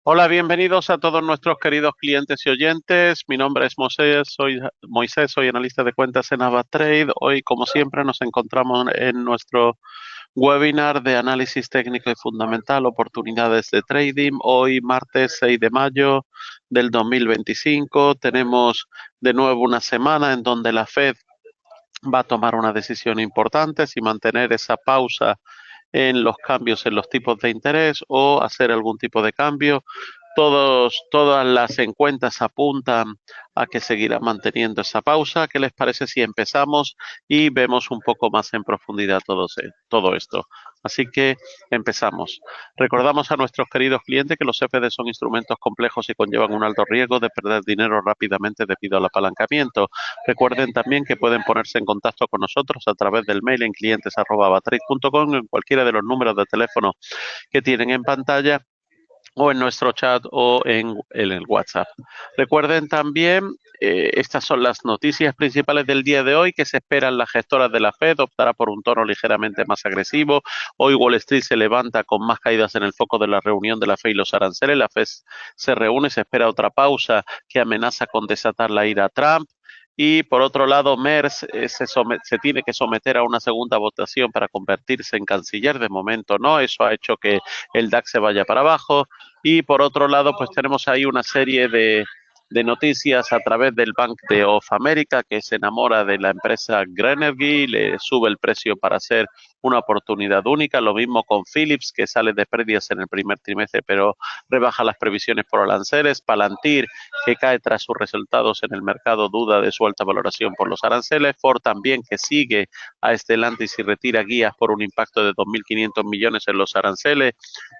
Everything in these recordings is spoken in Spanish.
Hola, bienvenidos a todos nuestros queridos clientes y oyentes. Mi nombre es Moisés, soy analista de cuentas en AvaTrade. Hoy, como siempre, nos encontramos en nuestro webinar de análisis técnico y fundamental, oportunidades de trading. Hoy, martes 6 de mayo del 2025, tenemos de nuevo una semana en donde la Fed va a tomar una decisión importante, si mantener esa pausa en los cambios en los tipos de interés o hacer algún tipo de cambio. Todas las encuestas apuntan a que seguirá manteniendo esa pausa. ¿Qué les parece si empezamos y vemos un poco más en profundidad todo esto? Así que empezamos. Recordamos a nuestros queridos clientes que los CFD son instrumentos complejos y conllevan un alto riesgo de perder dinero rápidamente debido al apalancamiento. Recuerden también que pueden ponerse en contacto con nosotros a través del mail en clientes@avatrade.com, en cualquiera de los números de teléfono que tienen en pantalla, o en nuestro chat o en el WhatsApp. Recuerden también, estas son las noticias principales del día de hoy. Que se esperan las gestoras de la Fed? Optará por un tono ligeramente más agresivo. Hoy Wall Street se levanta con más caídas en el foco de la reunión de la Fed y los aranceles. La Fed se reúne, se espera otra pausa que amenaza con desatar la ira a Trump. Y por otro lado, Merz se tiene que someter a una segunda votación para convertirse en canciller. De momento no, eso ha hecho que el DAX se vaya para abajo. Y por otro lado, pues tenemos ahí una serie de noticias a través del Bank of America, que se enamora de la empresa Grenergy, le sube el precio para hacer una oportunidad única. Lo mismo con Philips, que sale de pérdidas en el primer trimestre, pero rebaja las previsiones por aranceles. Palantir, que cae tras sus resultados en el mercado, duda de su alta valoración por los aranceles. Ford también, que sigue a Stellantis y retira guías por un impacto de 2.500 millones en los aranceles.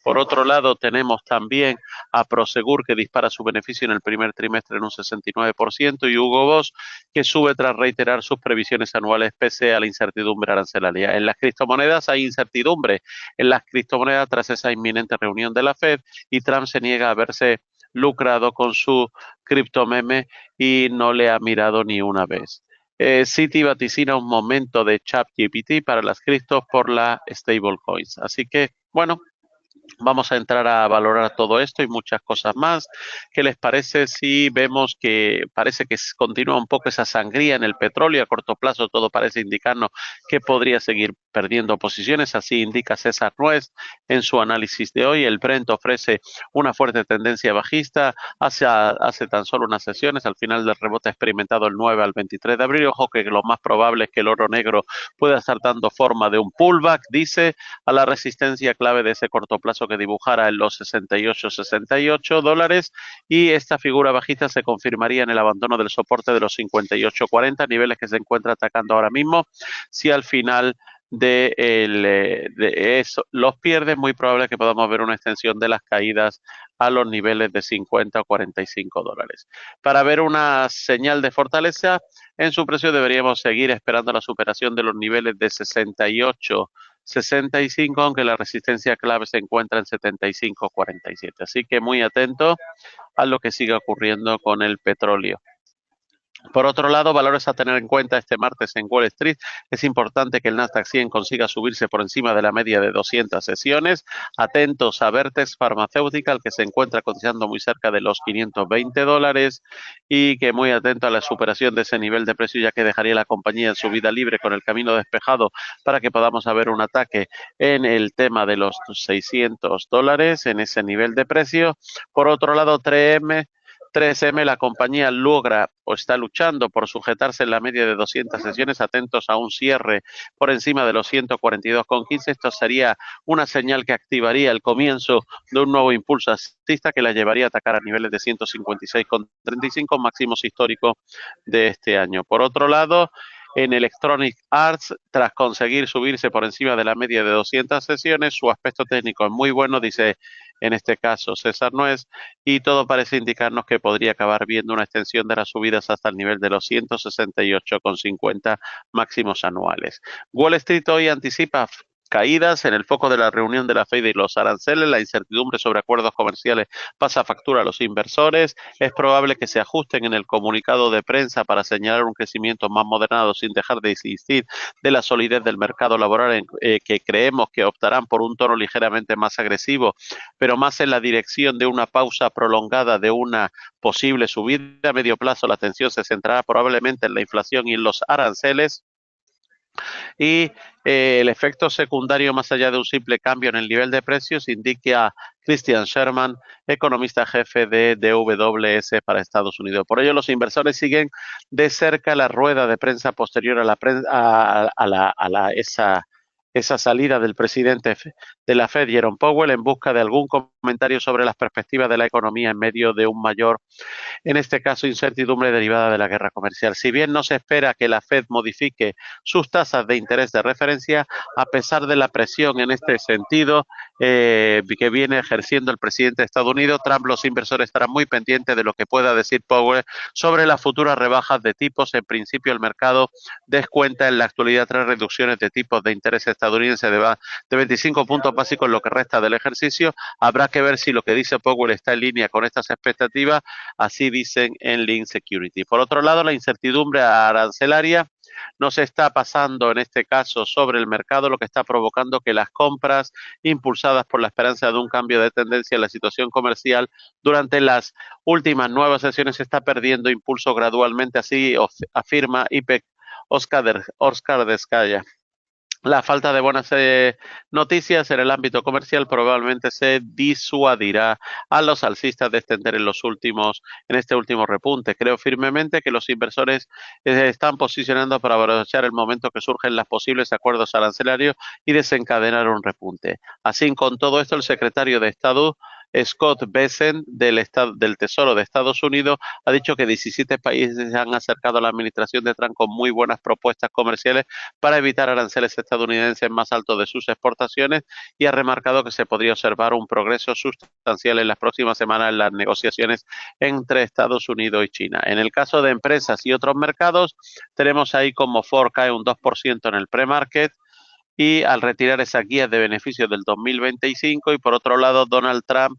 Por otro lado, tenemos también a Prosegur, que dispara su beneficio en el primer trimestre en un 69%, y Hugo Boss, que sube tras reiterar sus previsiones anuales pese a la incertidumbre arancelaria. En las criptomonedas hay incertidumbre en las criptomonedas tras esa inminente reunión de la Fed, y Trump se niega a verse lucrado con su criptomeme y no le ha mirado ni una vez. Citi vaticina un momento de ChatGPT para las criptos por la stablecoins. Así que, bueno, vamos a entrar a valorar todo esto y muchas cosas más. ¿Qué les parece si vemos que parece que continúa un poco esa sangría en el petróleo? A corto plazo todo parece indicarnos que podría seguir perdiendo posiciones, así indica César Nuez en su análisis de hoy. El Brent ofrece una fuerte tendencia bajista hace tan solo unas sesiones, al final del rebote experimentado el 9 al 23 de abril. Ojo que lo más probable es que el oro negro pueda estar dando forma de un pullback, dice, a la resistencia clave de ese corto plazo que dibujara en los 68 dólares, y esta figura bajista se confirmaría en el abandono del soporte de los 58.40, niveles que se encuentra atacando ahora mismo. Si al final de eso los pierde, muy probable que podamos ver una extensión de las caídas a los niveles de 50 o 45 dólares. Para ver una señal de fortaleza en su precio, deberíamos seguir esperando la superación de los niveles de 65, aunque la resistencia clave se encuentra en 75.47. Así que muy atento a lo que siga ocurriendo con el petróleo. Por otro lado, valores a tener en cuenta este martes en Wall Street. Es importante que el Nasdaq 100 consiga subirse por encima de la media de 200 sesiones. Atentos a Vertex Pharmaceutical, que se encuentra cotizando muy cerca de los 520 dólares, y que muy atento a la superación de ese nivel de precio, ya que dejaría la compañía en subida libre con el camino despejado para que podamos ver un ataque en el tema de los 600 dólares en ese nivel de precio. Por otro lado, 3M, la compañía logra o está luchando por sujetarse en la media de 200 sesiones. Atentos a un cierre por encima de los 142,15. Esto sería una señal que activaría el comienzo de un nuevo impulso alcista que la llevaría a atacar a niveles de 156,35, máximos históricos de este año. Por otro lado, en Electronic Arts, tras conseguir subirse por encima de la media de 200 sesiones, su aspecto técnico es muy bueno, dice en este caso César Nuez, y todo parece indicarnos que podría acabar viendo una extensión de las subidas hasta el nivel de los 168,50 máximos anuales. Wall Street hoy anticipa caídas. En el foco de la reunión de la Fed y los aranceles, la incertidumbre sobre acuerdos comerciales pasa factura a los inversores. Es probable que se ajusten en el comunicado de prensa para señalar un crecimiento más moderado sin dejar de insistir de la solidez del mercado laboral, que creemos que optarán por un tono ligeramente más agresivo, pero más en la dirección de una pausa prolongada de una posible subida a medio plazo. La atención se centrará probablemente en la inflación y en los aranceles. Y el efecto secundario, más allá de un simple cambio en el nivel de precios, indica Christian Sherman, economista jefe de DWS para Estados Unidos. Por ello, los inversores siguen de cerca la rueda de prensa posterior esa salida del presidente de la Fed, Jerome Powell, en busca de algún comentario sobre las perspectivas de la economía en medio de un mayor, en este caso, incertidumbre derivada de la guerra comercial. Si bien no se espera que la Fed modifique sus tasas de interés de referencia, a pesar de la presión en este sentido que viene ejerciendo el presidente de Estados Unidos, Trump, los inversores estarán muy pendientes de lo que pueda decir Powell sobre las futuras rebajas de tipos. En principio, el mercado descuenta en la actualidad 3 reducciones de tipos de interés estadounidense de 25 puntos básicos en lo que resta del ejercicio. Habrá que ver si lo que dice Powell está en línea con estas expectativas. Así dicen en Link Security. Por otro lado, la incertidumbre arancelaria no se está pasando en este caso sobre el mercado, lo que está provocando que las compras impulsadas por la esperanza de un cambio de tendencia en la situación comercial durante las últimas 9 sesiones está perdiendo impulso gradualmente, así afirma IPEC Oscar Descaya. La falta de buenas noticias en el ámbito comercial probablemente se disuadirá a los alcistas de extender en este último repunte. Creo firmemente que los inversores están posicionando para aprovechar el momento que surgen los posibles acuerdos arancelarios y desencadenar un repunte. Así, con todo esto, el secretario de Estado, Scott Bessent, del Tesoro de Estados Unidos, ha dicho que 17 países se han acercado a la administración de Trump con muy buenas propuestas comerciales para evitar aranceles estadounidenses más altos de sus exportaciones, y ha remarcado que se podría observar un progreso sustancial en las próximas semanas en las negociaciones entre Estados Unidos y China. En el caso de empresas y otros mercados, tenemos ahí como Ford cae un 2% en el pre-market, y al retirar esa guía de beneficios del 2025, y por otro lado, Donald Trump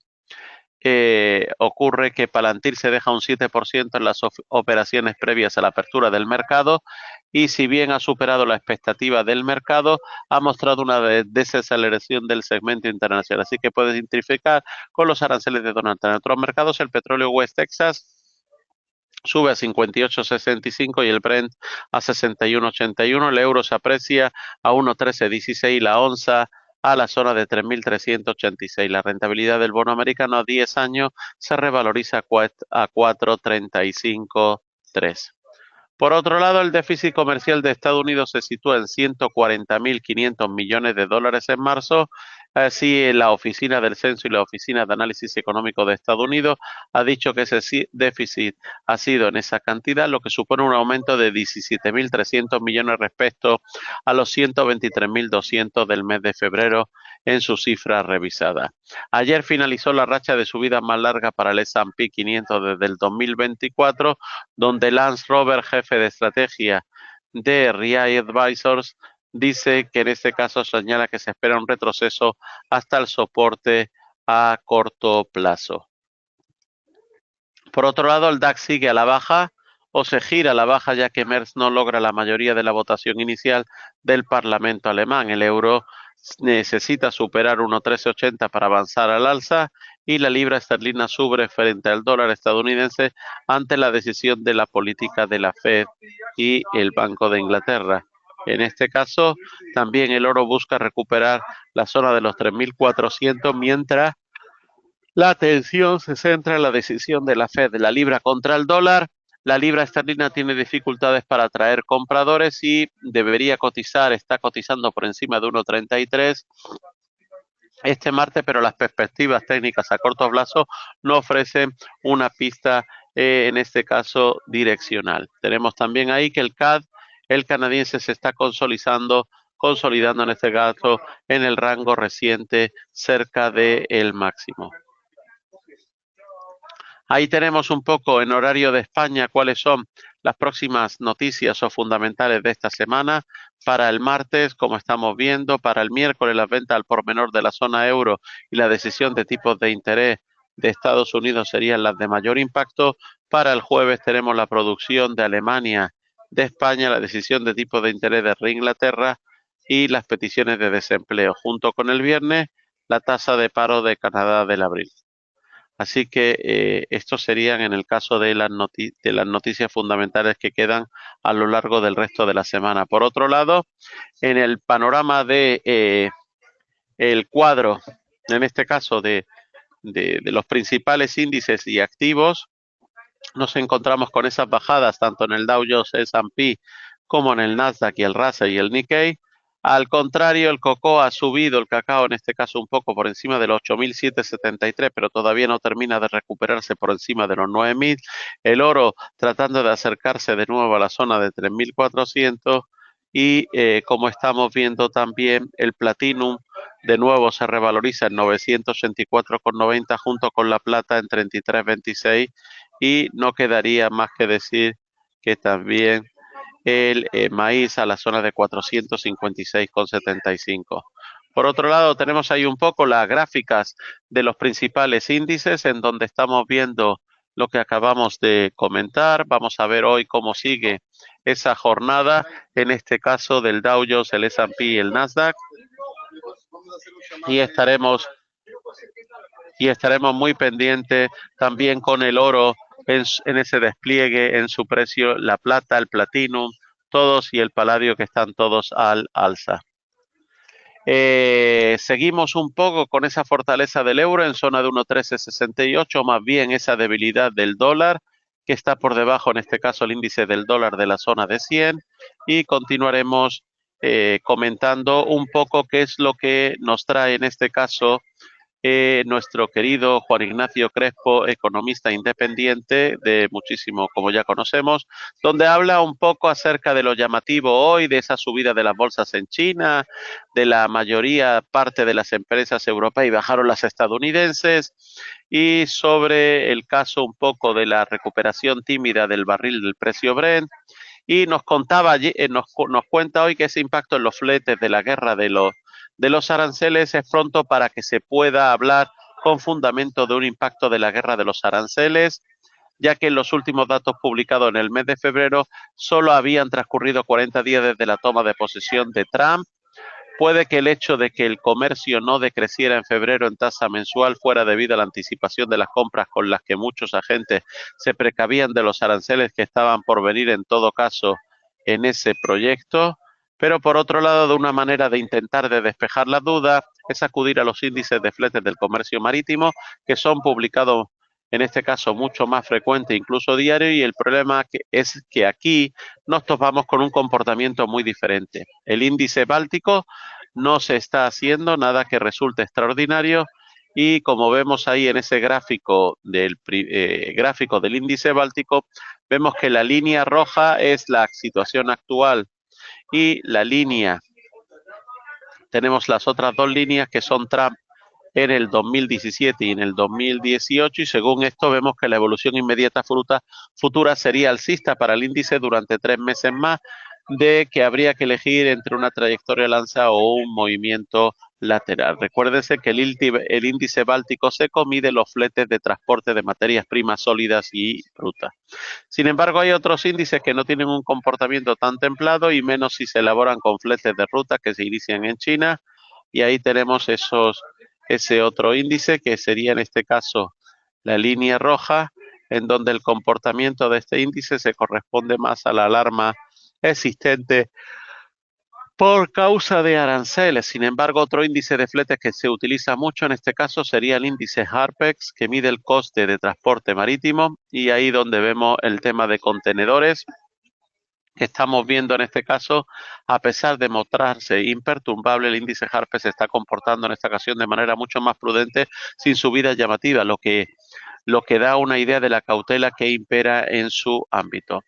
ocurre que Palantir se deja un 7% en las operaciones previas a la apertura del mercado, y si bien ha superado la expectativa del mercado, ha mostrado una desaceleración del segmento internacional. Así que puede identificar con los aranceles de Donald Trump. En otros mercados, el petróleo West Texas sube a 58.65 y el Brent a 61.81. El euro se aprecia a 1.1316, la onza a la zona de 3.386. La rentabilidad del bono americano a 10 años se revaloriza a 4.35.3. Por otro lado, el déficit comercial de Estados Unidos se sitúa en 140.500 millones de dólares en marzo. Así, la Oficina del Censo y la Oficina de Análisis Económico de Estados Unidos ha dicho que ese déficit ha sido en esa cantidad, lo que supone un aumento de 17.300 millones respecto a los 123.200 del mes de febrero en su cifra revisada. Ayer finalizó la racha de subida más larga para el S&P 500 desde el 2024, donde Lance Rober, jefe de estrategia de REI Advisors, dice que en este caso señala que se espera un retroceso hasta el soporte a corto plazo. Por otro lado, el DAX sigue a la baja o se gira a la baja, ya que Merz no logra la mayoría de la votación inicial del Parlamento alemán. El euro necesita superar 1.1380 para avanzar al alza, y la libra esterlina sube frente al dólar estadounidense ante la decisión de la política de la Fed y el Banco de Inglaterra. En este caso, también el oro busca recuperar la zona de los 3.400, mientras la atención se centra en la decisión de la Fed. La libra contra el dólar. La libra esterlina tiene dificultades para atraer compradores y debería cotizar, está cotizando por encima de 1.33 este martes, pero las perspectivas técnicas a corto plazo no ofrecen una pista, en este caso direccional. Tenemos también ahí que el CAD, el canadiense, se está consolidando en este caso en el rango reciente cerca del máximo. Ahí tenemos un poco en horario de España cuáles son las próximas noticias o fundamentales de esta semana. Para el martes, como estamos viendo, para el miércoles las ventas al por menor de la zona euro y la decisión de tipos de interés de Estados Unidos serían las de mayor impacto. Para el jueves tenemos la producción de Alemania, de España, la decisión de tipos de interés de Inglaterra y las peticiones de desempleo. Junto con el viernes, la tasa de paro de Canadá del abril. Así que estos serían en el caso de las noticias fundamentales que quedan a lo largo del resto de la semana. Por otro lado, en el panorama de el cuadro, en este caso de los principales índices y activos, nos encontramos con esas bajadas tanto en el Dow Jones, S&P, como en el Nasdaq y el Russell y el Nikkei. Al contrario, el cocoa ha subido, el cacao en este caso un poco por encima de los 8.773, pero todavía no termina de recuperarse por encima de los 9.000. El oro tratando de acercarse de nuevo a la zona de 3.400 y como estamos viendo también el Platinum de nuevo se revaloriza en 984,90 junto con la plata en 33,26 y no quedaría más que decir que también el maíz a la zona de 456,75. Por otro lado, tenemos ahí un poco las gráficas de los principales índices en donde estamos viendo lo que acabamos de comentar. Vamos a ver hoy cómo sigue esa jornada, en este caso del Dow Jones, el S&P y el Nasdaq. Y estaremos muy pendientes también con el oro en ese despliegue, en su precio, la plata, el platinum, todos y el paladio que están todos al alza. Seguimos un poco con esa fortaleza del euro en zona de 1.1368, más bien esa debilidad del dólar que está por debajo, en este caso el índice del dólar de la zona de 100 y continuaremos comentando un poco qué es lo que nos trae en este caso nuestro querido Juan Ignacio Crespo, economista independiente de muchísimo, como ya conocemos, donde habla un poco acerca de lo llamativo hoy, de esa subida de las bolsas en China, de la mayoría parte de las empresas europeas y bajaron las estadounidenses, y sobre el caso un poco de la recuperación tímida del barril del precio Brent. Y nos cuenta hoy que ese impacto en los fletes de la guerra de los aranceles es pronto para que se pueda hablar con fundamento de un impacto de la guerra de los aranceles, ya que en los últimos datos publicados en el mes de febrero solo habían transcurrido 40 días desde la toma de posesión de Trump. Puede que el hecho de que el comercio no decreciera en febrero en tasa mensual fuera debido a la anticipación de las compras con las que muchos agentes se precavían de los aranceles que estaban por venir en todo caso en ese proyecto. Pero por otro lado, de una manera de intentar de despejar las dudas, es acudir a los índices de fletes del comercio marítimo, que son publicados en este caso mucho más frecuente, incluso diario, y el problema es que aquí nos topamos con un comportamiento muy diferente. El índice báltico no se está haciendo nada que resulte extraordinario y como vemos ahí en ese gráfico del índice báltico, vemos que la línea roja es la situación actual y la línea, tenemos las otras dos líneas que son Trump en el 2017 y en el 2018 y según esto vemos que la evolución inmediata futura sería alcista para el índice durante 3 meses más, de que habría que elegir entre una trayectoria al alza o un movimiento lateral. Recuérdense que el índice báltico seco mide los fletes de transporte de materias primas sólidas y brutas. Sin embargo, hay otros índices que no tienen un comportamiento tan templado y menos si se elaboran con fletes de ruta que se inician en China, y ahí tenemos ese otro índice que sería en este caso la línea roja, en donde el comportamiento de este índice se corresponde más a la alarma existente por causa de aranceles. Sin embargo, otro índice de fletes que se utiliza mucho en este caso sería el índice Harpex, que mide el coste de transporte marítimo, y ahí donde vemos el tema de contenedores, que estamos viendo en este caso, a pesar de mostrarse imperturbable, el índice Harpex se está comportando en esta ocasión de manera mucho más prudente, sin subidas llamativas, lo que da una idea de la cautela que impera en su ámbito.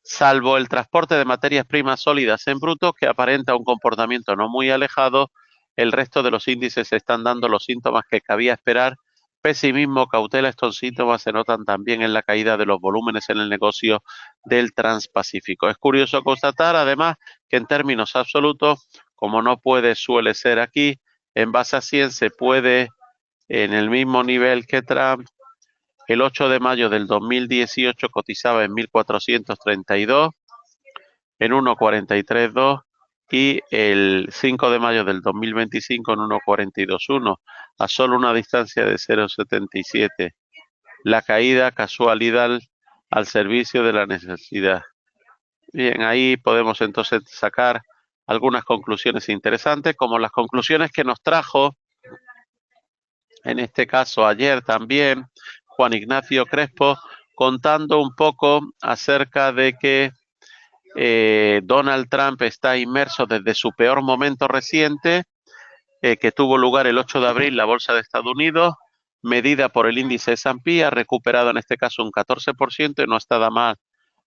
Salvo el transporte de materias primas sólidas en bruto, que aparenta un comportamiento no muy alejado, el resto de los índices están dando los síntomas que cabía esperar, pesimismo, cautela, estos síntomas se notan también en la caída de los volúmenes en el negocio del Transpacífico. Es curioso constatar, además, que en términos absolutos, como no suele ser aquí, en base a 100 se puede, en el mismo nivel que Trump, el 8 de mayo del 2018 cotizaba en 1.432, en 1.43.2, y el 5 de mayo del 2025 en 1.42.1, a solo una distancia de 0.77. La caída casualidad al servicio de la necesidad. Bien, ahí podemos entonces sacar algunas conclusiones interesantes, como las conclusiones que nos trajo, en este caso ayer también, Juan Ignacio Crespo, contando un poco acerca de que Donald Trump está inmerso desde su peor momento reciente, que tuvo lugar el 8 de abril, la Bolsa de Estados Unidos, medida por el índice S&P, ha recuperado en este caso un 14% y no está nada mal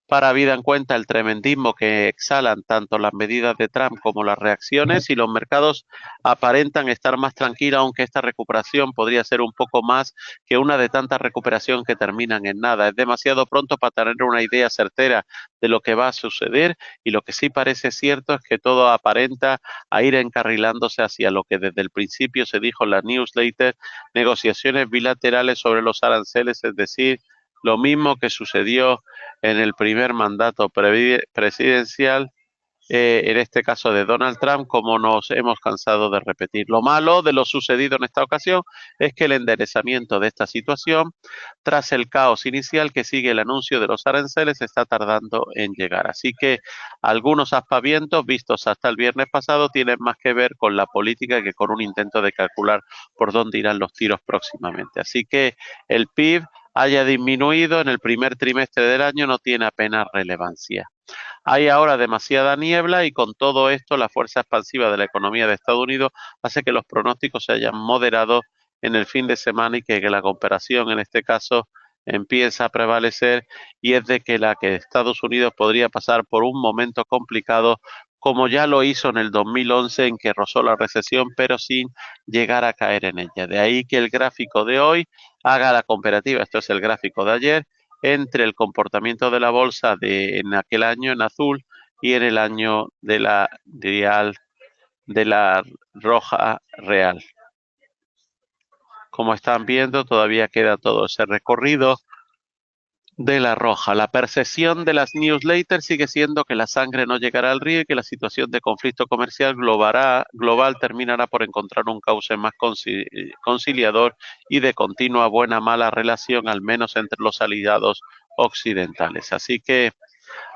para habida en cuenta el tremendismo que exhalan tanto las medidas de Trump como las reacciones, y los mercados aparentan estar más tranquilos, aunque esta recuperación podría ser un poco más que una de tantas recuperación que terminan en nada. Es demasiado pronto para tener una idea certera de lo que va a suceder, y lo que sí parece cierto es que todo aparenta a ir encarrilándose hacia lo que desde el principio se dijo en la newsletter, negociaciones bilaterales sobre los aranceles, es decir, lo mismo que sucedió en el primer mandato presidencial, en este caso de Donald Trump, como nos hemos cansado de repetir. Lo malo de lo sucedido en esta ocasión es que el enderezamiento de esta situación, tras el caos inicial que sigue el anuncio de los aranceles, está tardando en llegar. Así que algunos aspavientos vistos hasta el viernes pasado tienen más que ver con la política que con un intento de calcular por dónde irán los tiros próximamente. Así que el PIB haya disminuido en el primer trimestre del año no tiene apenas relevancia. Hay ahora demasiada niebla, y con todo esto la fuerza expansiva de la economía de Estados Unidos hace que los pronósticos se hayan moderado en el fin de semana, y que la comparación en este caso empieza a prevalecer, y es de que Estados Unidos podría pasar por un momento complicado, como ya lo hizo en el 2011, en que rozó la recesión pero sin llegar a caer en ella. De ahí que el gráfico de hoy haga la comparativa, esto es el gráfico de ayer, entre el comportamiento de la bolsa en aquel año en azul y en el año de la roja real. Como están viendo, todavía queda todo ese recorrido de la roja. La percepción de las newsletters sigue siendo que la sangre no llegará al río y que la situación de conflicto comercial global terminará por encontrar un cauce más conciliador y de continua buena mala relación, al menos entre los aliados occidentales. Así que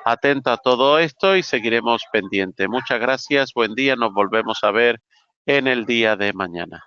atento a todo esto y seguiremos pendiente. Muchas gracias, buen día, nos volvemos a ver en el día de mañana.